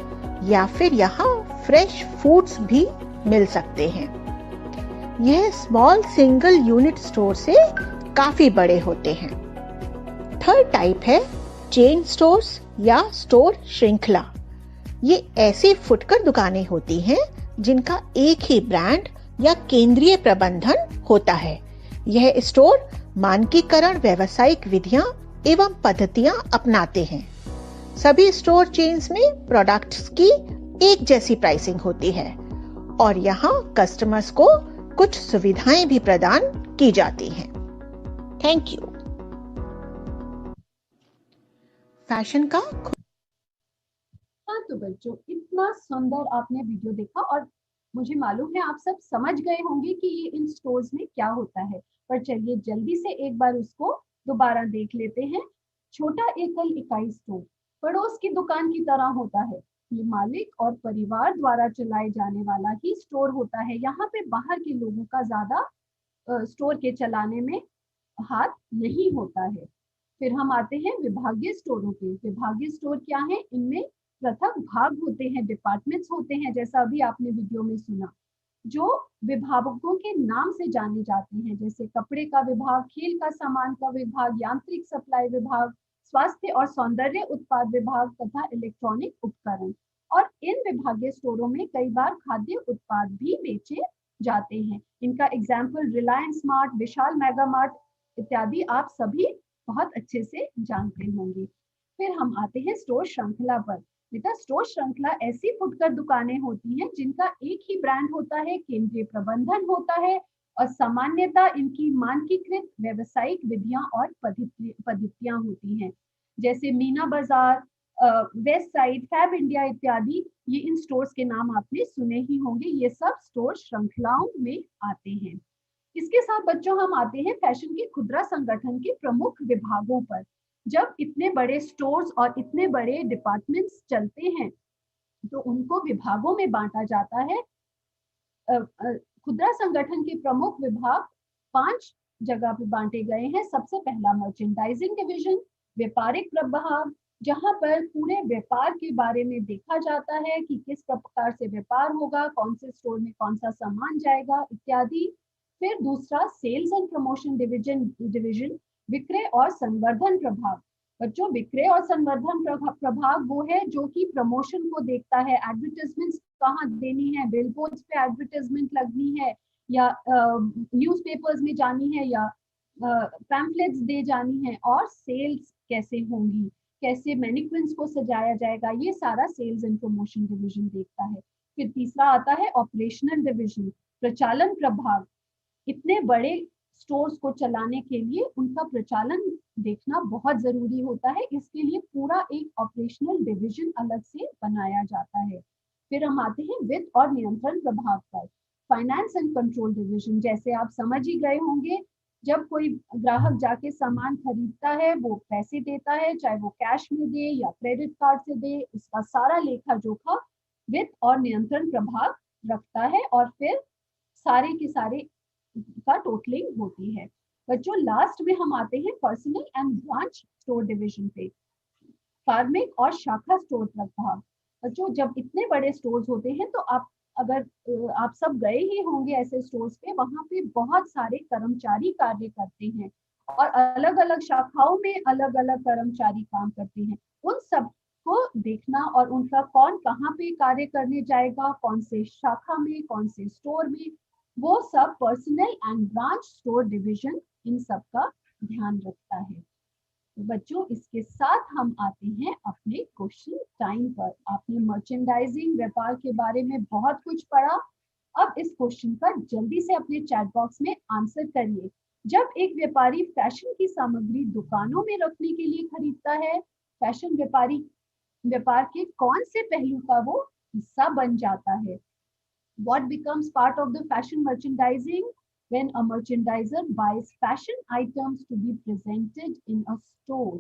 या फिर यहाँ फ्रेश फूड्स भी मिल सकते हैं। यह स्मॉल सिंगल यूनिट स्टोर से काफी बड़े होते हैं। थर्ड टाइप है चेन स्टोर्स या स्टोर श्रृंखला। ये ऐसी फुटकर दुकानें होती हैं जिनका एक ही ब्रांड या केंद्रीय प्रबंधन होता है। यह स्टोर मानकीकरण, व्यावसायिक विधियां एवं पद्धतियां अपनाते हैं। सभी स्टोर चेन्स में प्रोडक्ट्स की एक जैसी प्राइसिंग होती है और यहाँ कस्टमर्स को कुछ सुविधाएं भी प्रदान की जाती हैं। Thank you. फैशन का बच्चों, इतना सुंदर आपने वीडियो देखा और मुझे मालूम है आप सब समझ गए होंगे कि ये इन स्टोर्स में क्या होता है, पर चलिए जल्दी से एक बार उसको दोबारा देख लेते हैं। छोटा एकल इकाई स्टोर पड़ोस की दुकान की तरह होता है। ये मालिक और परिवार द्वारा चलाए जाने वाला ही स्टोर होता है। यहाँ पे बाहर के लोगों का ज्यादा स्टोर के चलाने में हाथ नहीं होता है। फिर हम आते हैं विभागीय स्टोरों पे। विभागीय स्टोर क्या है? इनमें पृथक भाग होते हैं, डिपार्टमेंट्स होते हैं, जैसा अभी आपने वीडियो में सुना, जो विभागों के नाम से जाने जाते हैं, जैसे कपड़े का विभाग, खेल का सामान का विभाग, यांत्रिक सप्लाई विभाग, स्वास्थ्य और सौंदर्य उत्पाद विभाग तथा इलेक्ट्रॉनिक उपकरण। और इन विभागीय स्टोरों में कई बार खाद्य उत्पाद भी बेचे जाते हैं। इनका एग्जाम्पल रिलायंस स्मार्ट, विशाल मेगा मार्ट इत्यादि आप सभी बहुत अच्छे से जानते होंगे। फिर हम आते हैं स्टोर श्रृंखला पर। बेटा, स्टोर श्रृंखला ऐसी फुटकर दुकानें होती हैं जिनका एक ही ब्रांड होता है, केंद्रीय प्रबंधन होता है और सामान्यतः इनकी मानकीकृत व्यावसायिक विधियां और पद्धतियां होती हैं। जैसे मीना बाजार, वेस्ट साइड, फैब इंडिया इत्यादि, ये इन स्टोर्स के नाम आपने सुने ही होंगे। ये सब स्टोर श्रृंखलाओं में आते हैं। इसके साथ बच्चों हम आते हैं फैशन के खुदरा संगठन के प्रमुख विभागों पर। जब इतने बड़े स्टोर्स और इतने बड़े डिपार्टमेंट्स चलते हैं तो उनको विभागों में बांटा जाता है। खुदरा संगठन के प्रमुख विभाग 5 जगह पे बांटे गए हैं। सबसे पहला मर्चेंडाइजिंग डिवीजन, व्यापारिक प्रभाग, जहां पर पूरे व्यापार के बारे में देखा जाता है कि किस प्रकार से व्यापार होगा, कौन से स्टोर में कौन सा सामान जाएगा इत्यादि। फिर दूसरा सेल्स एंड प्रमोशन डिवीजन, विक्रय और संवर्धन प्रभाग। बच्चों, विक्रय और संवर्धन प्रभाग वो है जो कि प्रमोशन को देखता है, एडवर्टाइजमेंट्स कहाँ देनी है, बिलबोर्ड्स पे एडवर्टाइजमेंट लगनी है या न्यूज़पेपर्स में जानी है या पैम्फलेट्स दे जानी है, और सेल्स कैसे होंगी, कैसे मैनिक्विन्स को सजाया जाएगा, ये सारा सेल्स एंड प्रमोशन डिवीजन देखता है। फिर तीसरा आता है ऑपरेशनल डिवीजन, प्रचालन प्रभाग। इतने बड़े स्टोर्स को चलाने के लिए उनका प्रचालन देखना बहुत जरूरी होता है, इसके लिए पूरा एक ऑपरेशनल डिवीजन अलग से बनाया जाता है। फिर हम आते हैं वित्त और नियंत्रण प्रभाग पर, फाइनेंस एंड कंट्रोल डिवीजन। जैसे आप समझ ही गए होंगे, जब कोई ग्राहक जाके सामान खरीदता है, वो पैसे देता है, चाहे वो कैश में दे या क्रेडिट कार्ड से दे, उसका सारा लेखा जोखा वित्त और नियंत्रण प्रभाग रखता है और फिर सारे के सारे का टोटलिंग होती है। बच्चों, लास्ट में हम आते हैं personal and branch store division पे, कार्मिक और शाखा स्टोर प्रभाग। बच्चों, जब इतने बड़े स्टोर्स होते हैं तो आप सब गए ही होंगे ऐसे स्टोर्स पे, वहां पे बहुत सारे कर्मचारी कार्य करते हैं और अलग अलग शाखाओं में अलग अलग कर्मचारी काम करते हैं। उन सब को देखना और उनका कौन कहाँ पे कार्य करने जाएगा, कौन से शाखा में, कौन से स्टोर में, वो सब personal and branch store division in सब का ध्यान रखता है। बच्चों, इसके साथ हम आते हैं अपने क्वेश्चन टाइम पर। आपने मर्चेंडाइजिंग व्यापार के बारे में बहुत कुछ पढ़ा। अब इस क्वेश्चन का जल्दी से अपने चैट बॉक्स में आंसर करिए। जब एक व्यापारी फैशन की सामग्री दुकानों में रखने के लिए खरीदता है, फैशन व्यापार के कौन से पहलू का वो हिस्सा बन जाता है? What becomes part of the fashion merchandising when a merchandiser buys fashion items to be presented in a store?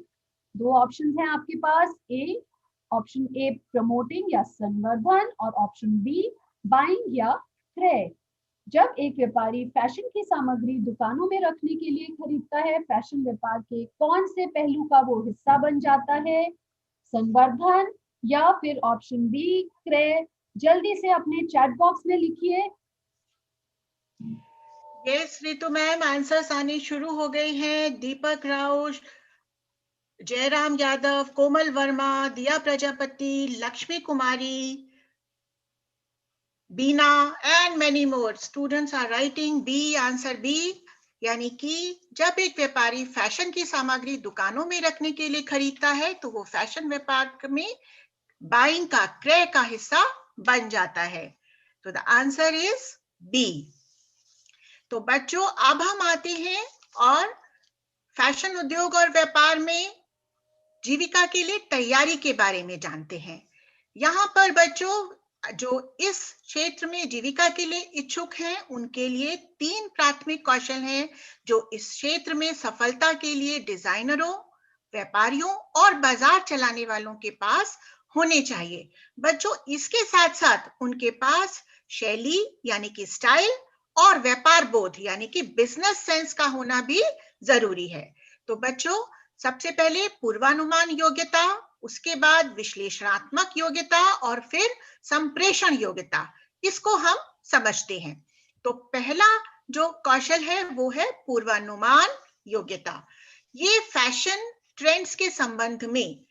दो ऑप्शन हैं आपके पास, ऑप्शन ए प्रमोटिंग या संवर्धन और ऑप्शन बी बाइंग या क्रय। जब एक व्यापारी फैशन की सामग्री दुकानों में रखने के लिए खरीदता है, फैशन व्यापार के कौन से पहलू का वो हिस्सा बन जाता है? संवर्धन या फिर ऑप्शन बी क्रय? जल्दी से अपने चैट बॉक्स में लिखिए। यस रितु मैम, आंसर्स आने शुरू हो गए हैं। दीपक Rao, Jairam Yadav, Komal Verma, Diya Prajapati, Lakshmi Kumari, Bina and many more students are writing B, answer B, यानी कि जब एक व्यापारी फैशन की सामग्री दुकानों में रखने के लिए खरीदता है तो वो फैशन व्यापार में बाइंग का, क्रय का हिस्सा बन जाता है। तो द आंसर इज बी। तो बच्चों, अब हम आते हैं और फैशन उद्योग और व्यापार में जीविका के लिए तैयारी के बारे में जानते हैं। यहाँ पर बच्चों जो इस क्षेत्र में जीविका के लिए इच्छुक हैं, उनके लिए 3 प्राथमिक कौशल हैं जो इस क्षेत्र में सफलता के लिए डिजाइनरों, व्यापारियों और बाजार चलाने वालों के पास होने चाहिए। बच्चों, इसके साथ साथ उनके पास शैली यानी कि स्टाइल और व्यापार बोध यानी कि बिजनेस सेंस का होना भी जरूरी है। तो बच्चों, सबसे पहले पूर्वानुमान योग्यता, उसके बाद विश्लेषणात्मक योग्यता और फिर संप्रेषण योग्यता, इसको हम समझते हैं। तो पहला जो कौशल है वो है पूर्वानुमान योग्यता। ये फैशन ट्रेंड्स के संबंध में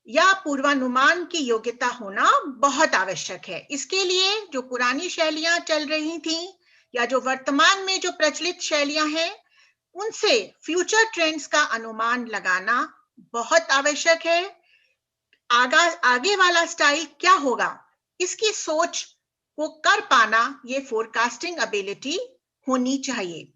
या पूर्वानुमान की योग्यता होना बहुत आवश्यक है। इसके लिए जो पुरानी शैलियां चल रही थी या जो वर्तमान में जो प्रचलित शैलियां हैं, उनसे फ्यूचर ट्रेंड्स का अनुमान लगाना बहुत आवश्यक है। आगे वाला स्टाइल क्या होगा, इसकी सोच को कर पाना, ये फोरकास्टिंग एबिलिटी होनी चाहिए।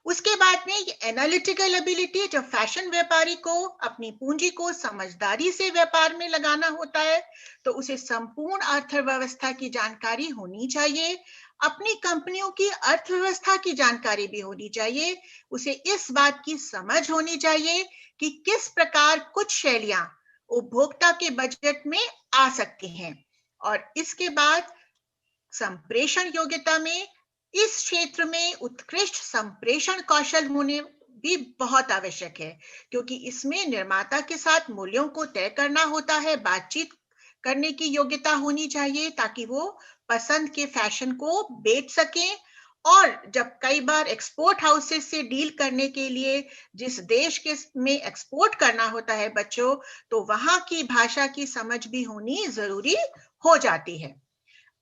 उसके बाद में ये एनालिटिकल एबिलिटी, जब फैशन व्यापारी को अपनी पूंजी को समझदारी से व्यापार में लगाना होता है तो उसे संपूर्ण अर्थव्यवस्था की जानकारी होनी चाहिए, अपनी कंपनियों की अर्थव्यवस्था की जानकारी भी होनी चाहिए। उसे इस बात की समझ होनी चाहिए कि किस प्रकार कुछ शैलियां उपभोक्ता के बजट में आ सकती हैं। और इसके बाद संप्रेषण योग्यता में इस क्षेत्र में उत्कृष्ट संप्रेषण कौशल होने भी बहुत आवश्यक है, क्योंकि इसमें निर्माता के साथ मूल्यों को तय करना होता है, बातचीत करने की योग्यता होनी चाहिए ताकि वो पसंद के फैशन को बेच सकें। और जब कई बार एक्सपोर्ट हाउसेस से डील करने के लिए जिस देश के में एक्सपोर्ट करना होता है बच्चों, तो वहां की भाषा की समझ भी होनी जरूरी हो जाती है।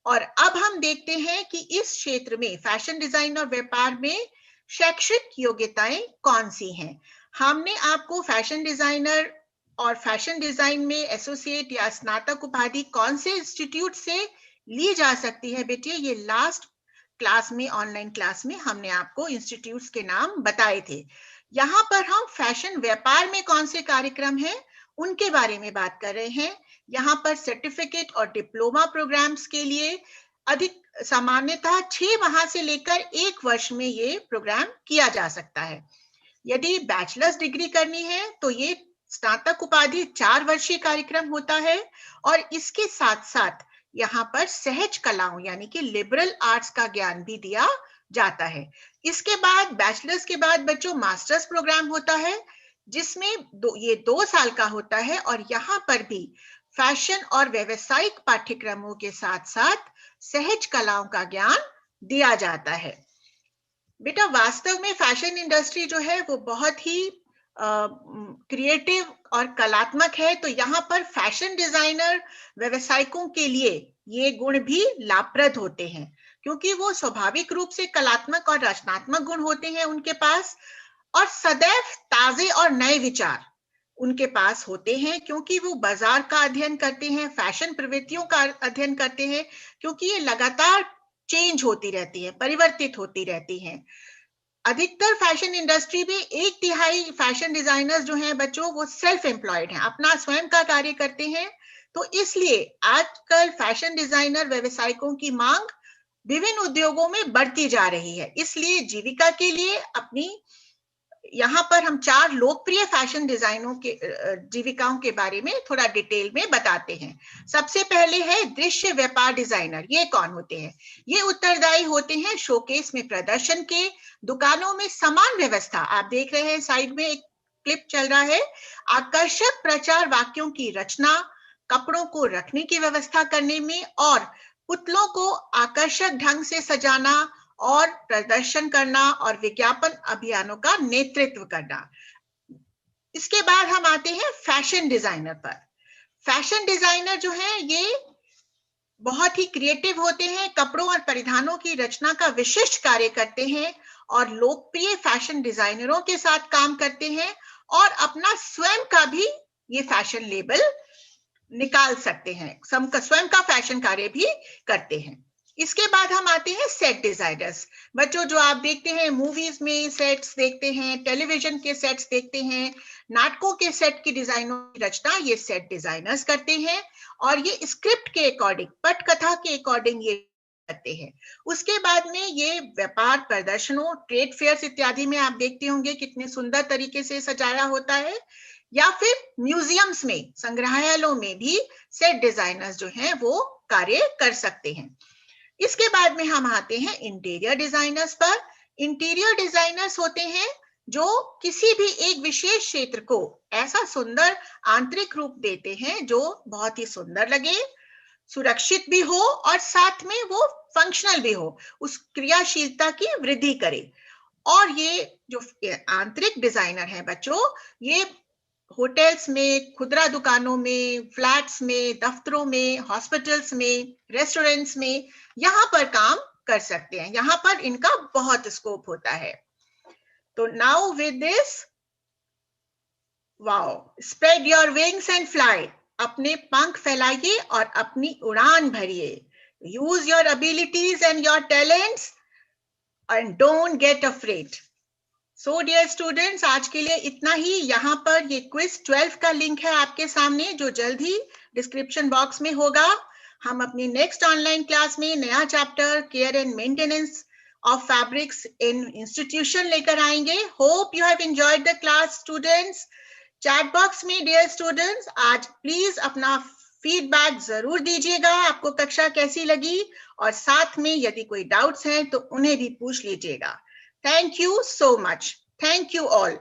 और अब हम देखते हैं कि इस क्षेत्र में फैशन डिजाइन और व्यापार में शैक्षिक योग्यताएं कौन सी हैं। हमने आपको फैशन डिजाइनर और फैशन डिजाइन में एसोसिएट या स्नातक उपाधि कौन से इंस्टीट्यूट से ली जा सकती है बेटिए, ये लास्ट क्लास में, ऑनलाइन क्लास में हमने आपको इंस्टीट्यूट्स के नाम बताए थे। यहाँ पर हम फैशन व्यापार में कौन से कार्यक्रम हैं उनके बारे में बात कर रहे हैं। यहाँ पर सर्टिफिकेट और डिप्लोमा प्रोग्राम्स के लिए अधिक सामान्यतः 6 माह से लेकर 1 वर्ष में ये प्रोग्राम किया जा सकता है। यदि बैचलर्स डिग्री करनी है तो ये स्नातक उपाधि 4 वर्षीय कार्यक्रम होता है। और इसके साथ साथ यहाँ पर सहज कलाओं यानी कि लिबरल आर्ट्स का ज्ञान भी दिया जाता है। इसके बाद बैचलर्स के बाद बच्चों मास्टर्स प्रोग्राम होता है, जिसमें ये 2 साल का होता है। और यहाँ पर भी फैशन और व्यावसायिक पाठ्यक्रमों के साथ साथ सहज कलाओं का ज्ञान दिया जाता है। बेटा, वास्तव में फैशन इंडस्ट्री जो है वो बहुत ही क्रिएटिव और कलात्मक है। तो यहाँ पर फैशन डिजाइनर व्यवसायिकों के लिए ये गुण भी लाभप्रद होते हैं, क्योंकि वो स्वाभाविक रूप से कलात्मक और रचनात्मक गुण होते हैं उनके पास, और सदैव ताजे और नए विचार उनके पास होते हैं, क्योंकि वो बाजार का अध्ययन करते हैं, फैशन प्रवृत्तियों का अध्ययन करते हैं, क्योंकि ये लगातार चेंज होती रहती है, परिवर्तित होती रहती हैं। अधिकतर फैशन इंडस्ट्री में 1/3 फैशन डिजाइनर्स जो हैं बच्चों, वो सेल्फ एम्प्लॉयड हैं, अपना स्वयं का कार्य करते हैं। तो इसलिए आजकल फैशन डिजाइनर व्यवसायिकों की मांग विभिन्न उद्योगों में बढ़ती जा रही है। इसलिए जीविका के लिए अपनी यहाँ पर हम 4 लोकप्रिय फैशन डिजाइनों के जीविकाओं के बारे में थोड़ा डिटेल में बताते हैं। सबसे पहले है दृश्य व्यापार डिजाइनर। ये कौन होते हैं? ये उत्तरदायी होते हैं शोकेस में प्रदर्शन के, दुकानों में सामान व्यवस्था, आप देख रहे हैं साइड में एक क्लिप चल रहा है, आकर्षक प्रचार वाक्यों की रचना, कपड़ों को रखने की व्यवस्था करने में, और पुतलों को आकर्षक ढंग से सजाना और प्रदर्शन करना, और विज्ञापन अभियानों का नेतृत्व करना। इसके बाद हम आते हैं फैशन डिजाइनर पर। फैशन डिजाइनर जो है ये बहुत ही क्रिएटिव होते हैं, कपड़ों और परिधानों की रचना का विशिष्ट कार्य करते हैं, और लोकप्रिय फैशन डिजाइनरों के साथ काम करते हैं, और अपना स्वयं का भी ये फैशन लेबल निकाल सकते हैं, स्वयं का फैशन कार्य भी करते हैं। इसके बाद हम आते हैं सेट डिजाइनर्स। बच्चों, जो आप देखते हैं मूवीज में सेट्स देखते हैं, टेलीविजन के सेट्स देखते हैं, नाटकों के सेट की डिजाइनों की रचना ये सेट डिजाइनर्स करते हैं, और ये स्क्रिप्ट के अकॉर्डिंग, पटकथा के अकॉर्डिंग ये करते हैं। उसके बाद में ये व्यापार प्रदर्शनों, ट्रेड फेयर्स इत्यादि में आप देखते होंगे कितने सुंदर तरीके से सजाया होता है, या फिर म्यूजियम्स में, संग्रहालयों में भी सेट डिजाइनर्स जो हैं वो कार्य कर सकते हैं। इसके बाद में हम आते हैं इंटीरियर डिजाइनर्स पर। इंटीरियर डिजाइनर्स होते हैं जो किसी भी एक विशेष क्षेत्र को ऐसा सुंदर आंतरिक रूप देते हैं जो बहुत ही सुंदर लगे, सुरक्षित भी हो और साथ में वो फंक्शनल भी हो, उस क्रियाशीलता की वृद्धि करे। और ये जो आंतरिक डिजाइनर है बच्चों, ये होटल्स में, खुदरा दुकानों में, फ्लैट्स में, दफ्तरों में, हॉस्पिटल्स में, रेस्टोरेंट्स में, यहाँ पर काम कर सकते हैं। यहाँ पर इनका बहुत स्कोप होता है। तो now with this, wow, spread your wings and fly. अपने पंख फैलाइए और अपनी उड़ान भरिए। Use your abilities and your talents and don't get afraid. So dear students, आज के लिए इतना ही। यहाँ पर ये क्विज 12 का लिंक है आपके सामने, जो जल्द ही डिस्क्रिप्शन बॉक्स में होगा। हम अपनी नेक्स्ट ऑनलाइन क्लास में नया chapter care and maintenance of fabrics in institution लेकर आएंगे। Hope you have enjoyed the class students. Chat box में डियर स्टूडेंट्स आज प्लीज अपना फीडबैक जरूर दीजिएगा, आपको कक्षा कैसी लगी, और साथ में यदि कोई डाउट्स हैं तो उन्हें भी पूछ लीजिएगा। Thank you so much. Thank you all.